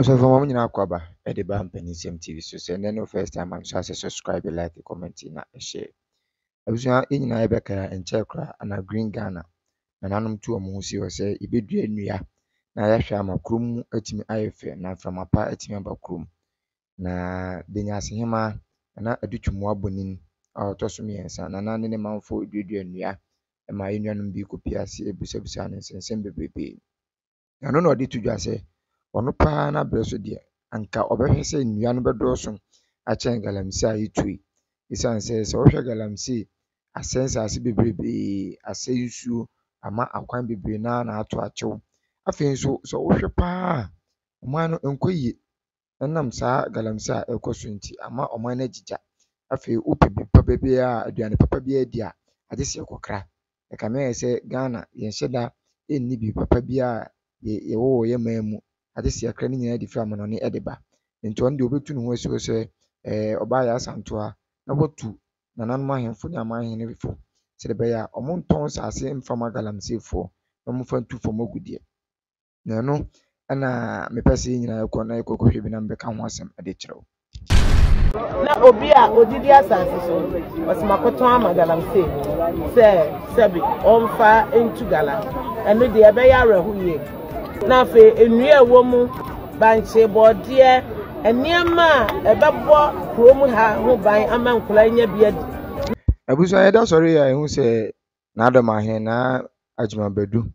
So for mom nyina kwaba e de ba mpanisem TV so say no first time I'm sure say subscribe, like, comment na share. Abusua e nyina e beka enche kra na Green Ghana na nanom tu omo si o say ibedua nnua na ya hwe ama krom atimi ayefe na from apa atimi aba krom na benyase hema na adutwumu abonin a otoso miensa na nan ne manfo eduadua nnua e ma enuanom bi kopiase ebusabusa ne nsensem bebrebe na no odi tudwa say ono pa na bre so de anka obehwe sɛ nnua no bɛdɔɔso akyɛn galamsey a yɛtui ɛsiane sɛ wohwɛ galamsey asɛe nsase bebrebee asɛe nsuo ama akwan bebree na ato akyew afei nso sɛ wohwɛ paa ɔman no nkɔ yie ɛnam saa galamsey a ɛkɔ so nti ama ɔman no agyigya afei wopɛ bi papa biara aduane papa biara di a agye sɛ ɛkɔkra ɛkame yɛ sɛ Ghana yɛnhyɛ da ɛnni bi papa biara yɛwɔ yɛ man mu ade sɛ yɛkra ne nyinaa de firi amanɔne de ba nti ɔno deɛ obetu ne ho asi hɔ sɛ ɔbaa yɛ asantoa na watu nananom ahemfo ne amanhenefo sɛdeɛ ɛbɛyɛ a ɔmo ntɔn asase mfa ma galamseyfoɔ na ɔmo mfa ntu fam agu deɛ na ɛno ɛna mepɛ sɛ yɛn nyinaa yɛkɔ na yɛkɔhwɛ bi na mbɛka ho asɛm de kyerɛ wo. Na obi a odidi asase so ɔsɛmakoton ama galamsey sɛbi ɔmfa ntu gala ɛno deɛ ɛbɛyɛ awerɛho yie na afei nnua ɛwɔ mu bankye bɔɔdeɛ nneɛma a ɛbɛbɔ kurom ha ho ban ama nkɔla nya bi adi. Abusua yɛda sɔre a ɛho sɛ n'adɔm ahene na agyimabadu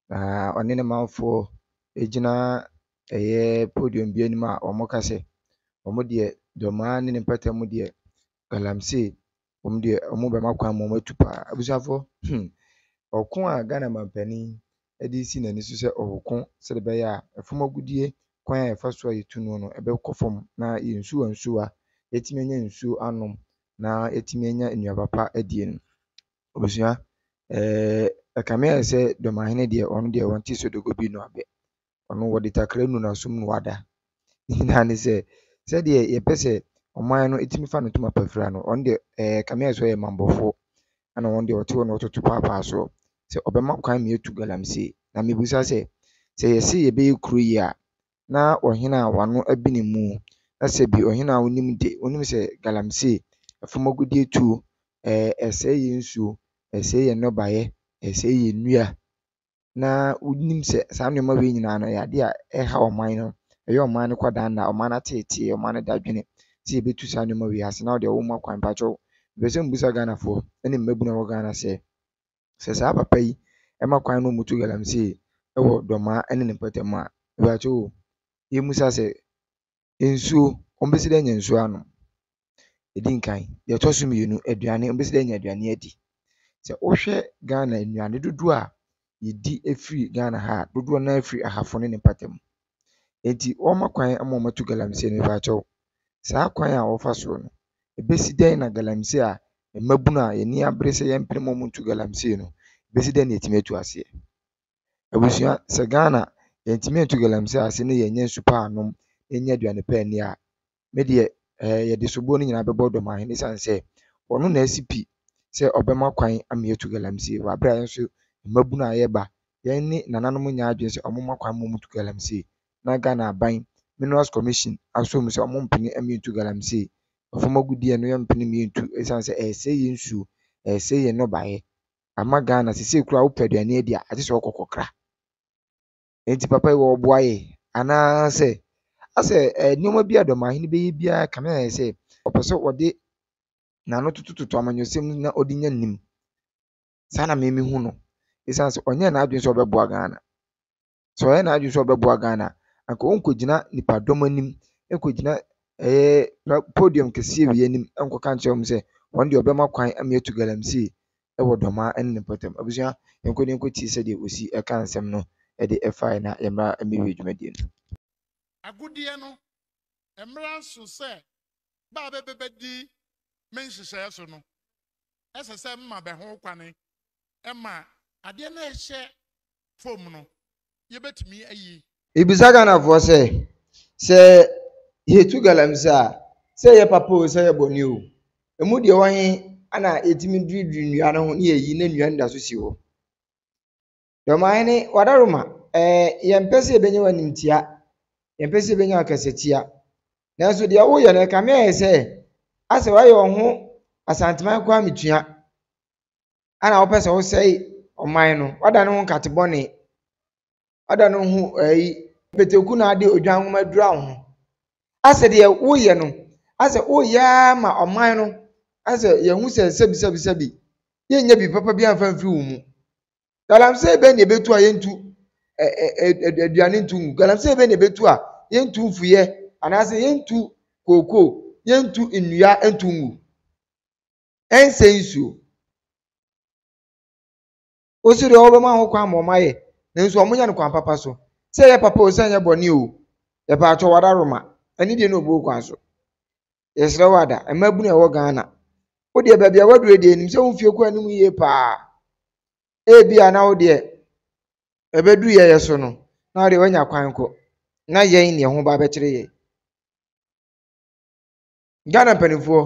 na ɔne ne manfoɔ egyina ɛyɛ podium bi anim a ɔmo ka sɛ ɔmo deɛ dɔmaa ne ne mpɛtɛ mu deɛ galamsey ɔmo deɛ ɔmo bɛma kwan ma ɔmo atu paa. Abusuafo ɔko a Ghana mampanin de si n'ani so sɛ ɔko sɛdeɛ ɛbɛyɛ a ɛfam agudie kwan a yɛfa so a yɛtu no ɛbɛkɔ fam na yɛnsuwa yɛtumi anya nsuo anom na yɛtumi anya nnuaba pa adie no. Abusua ɛkame yɛ sɛ dɔmahene deɛ ɔno deɛ ɔnte sodogo bi no abɛ ɔno wɔde takra nu n'asom na wada ne nyinaa ne sɛ sɛdeɛ yɛpɛ sɛ ɔman no ɛtumi fa ne ntoma pafra no ɔno deɛ kame yɛ sɛ ɔyɛ mambɔfoɔ ɛna ɔno deɛ ɔte hɔ na ɔtoto paapaa soɔ sɛ ɔbɛma kwan ma yɛtu galamsey na mebusa sɛ yɛse yɛbɛyɛ kuro yi a na ɔhene a wano abini mu na sɛ bi ɔhene a wonim de wonim sɛ galamsey ɛfam agudie tuo ɛsɛe yɛ nsuo ɛsɛe yɛ nnɔbaeɛ ɛsɛe yɛ nnua na wonim sɛ saa nneɛma wei nyinaa no ɛyɛ ade a ɛha ɔman no ɛyɛ ɔman no kwadaa na ɔman no ateetee ɔman no dadwene sɛ yɛbɛtu saa nneɛma wei ase na ɔde ɔwɔ mu akwan pakyɛw bɛ sɛ mbusa Ghanafoɔ ɛne mmabunu a ɛwɔ Ghana sɛ saa papa yi ɛma kwan no mutu galamsey ɛwɔ dɔmaa ɛne ne mpɛtɛm a ɛbɛkyɛw yɛmmusa sɛ nsuo ɔmbɛsi dɛ anya nsuo anom ɛdi nkan deɛ ɛtɔ so mmienu aduane ɔmbɛsi dɛ anya aduane adi sɛ wohwɛ Ghana nnuane dodoɔ a yɛdi efiri Ghana ha a dodoɔ no afiri ahafo ne ne mpɛtɛm enti wɔma kwan ama ɔmatu galamsey no ɛbɛkyɛw saa kwan a wɔfa soɔ no ɛbɛsi dɛn na galamsey a mmabunu a yɛni abere sɛ yɛmpene ma ɔmo ntu galamsey no ɛbɛsi dɛn na yɛtumi atu aseɛ. Abusua sɛ Ghana yɛntumi antu galamsey ase na yɛnyɛ nsu pa anom yɛnyɛ aduane pa ani a me deɛ yɛde soboɔ no nyinaa bɛbɔ dɔmahene ɛsiane sɛ ɔno na asi pi sɛ ɔbɛma kwan ama yɛatu galamsey wɔ abere a yɛn nso mmabunu a yɛba yɛn ne nananom nyɛ adwene sɛ ɔmo ma kwan ma ɔmo tu galamsey na Ghana aban Minerals Commission asɔ mu sɛ ɔmo mpene ma yɛntu galamsey ɛfam agudie no yɛmpene ma yɛntu ɛsiane sɛ ɛsɛe yɛ nsuo ɛsɛe yɛ nnɔbaeɛ ama Ghana sesei koraa wopɛ aduane adi a agye sɛ ɔkɔ kɔkra enti papa yi wɔboa yɛ anaasɛ asɛ nneɛma bi a dɔmahene bɛyɛ biara kame ayɛ sɛ ɔpɛ sɛ ɔde n'ano totototo amanyɔsɛm na ɔde nya nim saa na mehu no ɛsiane sɛ ɔnyɛ n'adwene sɛ ɔbɛboa Ghana sɛ ɔyɛ n'adwene sɛ ɔbɛboa Ghana anka ɔnkɔgyina nipadɔm anim ɛnkɔgyina podium kɛseɛ wei anim ɛnkɔka nkyerɛ wɔn sɛ ɔno deɛ ɔbɛma kwan ama yɛatu galamsey ɛwɔ dɔmaa ɛne ne mpɛtɛm. Abusua yɛnkɔtie sɛdeɛ osi ɛka nsɛm no ɛde ɛfae na yɛmmra mmɛwie dwumadie no. Agudie no mmra so sɛ ba bɛbɛdi menhyehyɛ so no ɛsɛ sɛ mma bɛho kwane ɛma adeɛ na ɛhyɛ fom no yɛbɛtumi ayi. Ibisa Ghanafoɔ sɛ yɛtu galamsey a sɛ yɛ papa o sɛ yɛ bɔne o emu deɛ wɔhe ana yɛtumi duriduri nnua no ho ne yɛyi na nnua no da so si hɔ. Dɔmahene wadaroma yɛmpɛ sɛ yɛbɛnya w'animtia yɛmpɛ benya akasatia nanso deɛ woyɛ no ka me ayɛ sɛ asɛ wayɛ wo ho asanteman kwa metua ana wopɛ sɛ wo sɛe ɔman no wada ne ho nkatebɔne wada ne ho peteku na ade odwan nwoma dura wo ho asɛ deɛ woyɛ no asɛ woyɛ ma ɔman no asɛ yɛhu sɛ sɛbi yɛnyɛ bi papa bi amfa mfiri wo mu galamsey bɛ ne ɛbɛtu a yɛntu aduane ntu ngu galamsey bɛ ne ɛbɛtu a yɛntu mfuyɛ anaasɛ yɛntu kooko yɛntu nnua ntu ngu ɛnsɛ nsuo osi deɛ ɔbɛma ho kwan ma ɔmayɛ nanso ɔmonya no kwan papa so sɛ yɛ papa o sɛ nyɛ bɔne o yɛpɛ atɔ wada roma ɛne deɛ no ɔbɔ kwan so yɛsrɛ wo ada mmabunu ɛwɔ Ghana wo deɛ baabi a wadure deɛ nim sɛ wo mfie kɔ anim yie paa ebia na wo deɛ ɛbɛdu yɛyɛ so no na wo deɛ wanya kwan kɔ na yɛn ne ho ba bɛkyerɛ yɛ Ghana mpanimfoɔ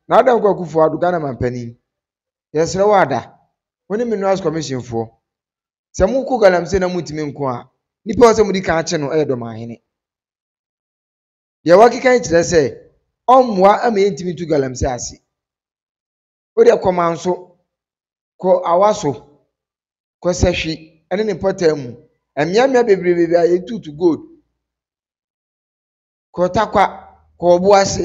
na Adam Kwakufoɔ ado Ghana mampanin yɛsrɛ wo ada wo ne Minerals Commission foɔ sɛ mokɔ galamsey na mutimi nko a nipa wɔ sɛ mudi ka akye no ɛyɛ dɔmahene deɛ wakeka kyerɛ sɛ ɔmmoa ama yɛntimi tu galamsey ase wo deɛ kɔma nso kɔ awa so kɔ sɛhwi ɛne ne pɔtaa mu ɛmmeammea bebrebe a yɛtutu gold kɔ takwa kɔ ɔbo ase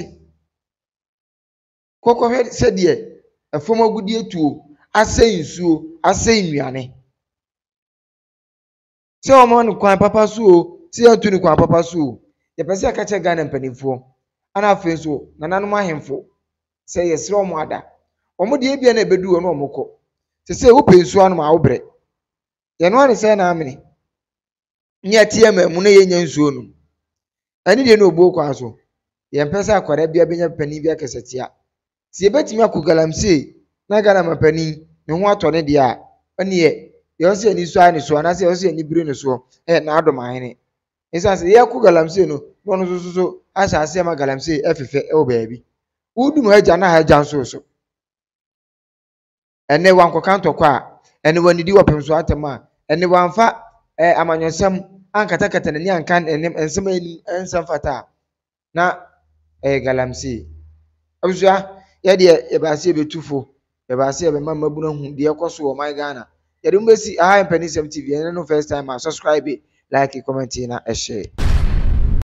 kɔkɔhwɛ sɛdeɛ ɛfam agudie tuo asɛe nsuo asɛe nnuane sɛ ɔma no kwan papa so o sɛ yɛntu no kwan papa so o yɛpɛ sɛ yɛka kyerɛ Ghana mpanimfoɔ ana afei nso nananom ahemfo sɛ yɛsrɛ ɔmo ada ɔmo deɛ ebia na ɛbɛdu wɔ na ɔmo kɔ sɛ sɛ wopɛ nsuo anom a wobrɛ yɛno ane sɛ na amene ne yɛteɛ ma mu na yɛnya nsuo nom ɛne deɛ no ɔbuo kwan so yɛmpɛ sɛ akwara bia bɛnya panin bi akasatia sɛ yɛbɛtumi akɔ galamsey na Ghana mapanin ne ho atɔ ne deɛ a ɛneɛ yɛwɔ sɛ ani so a ne so anaasɛ yɛwɔ sɛ ani bire ne soɔ ɛyɛ n'adɔm ahene ɛsiane sɛ yɛkɔ galamsey no na ɔno nso so ahyɛ aseɛ ma galamsey ɛfefɛ ɛwɔ baabi wodum ha agya na ha agya nso so ɛnɛ wankɔka ntɔkɔ a ɛne wanidi wɔpem so atam a ɛne wamfa amanyɔsɛm ankatakata n'ani anka nsɛm anim nsɛm fata a na ɛyɛ galamsey abusua yɛdeɛ yɛbaase yɛbɛtufo yɛbaase yɛbɛma mmabunu hu deɛ ɛkɔ so wɔ ɔman Ghana yɛde mo bɛsi aha Mpanisɛm TV ɛne no first time a subscribe like comment na ɛhyɛ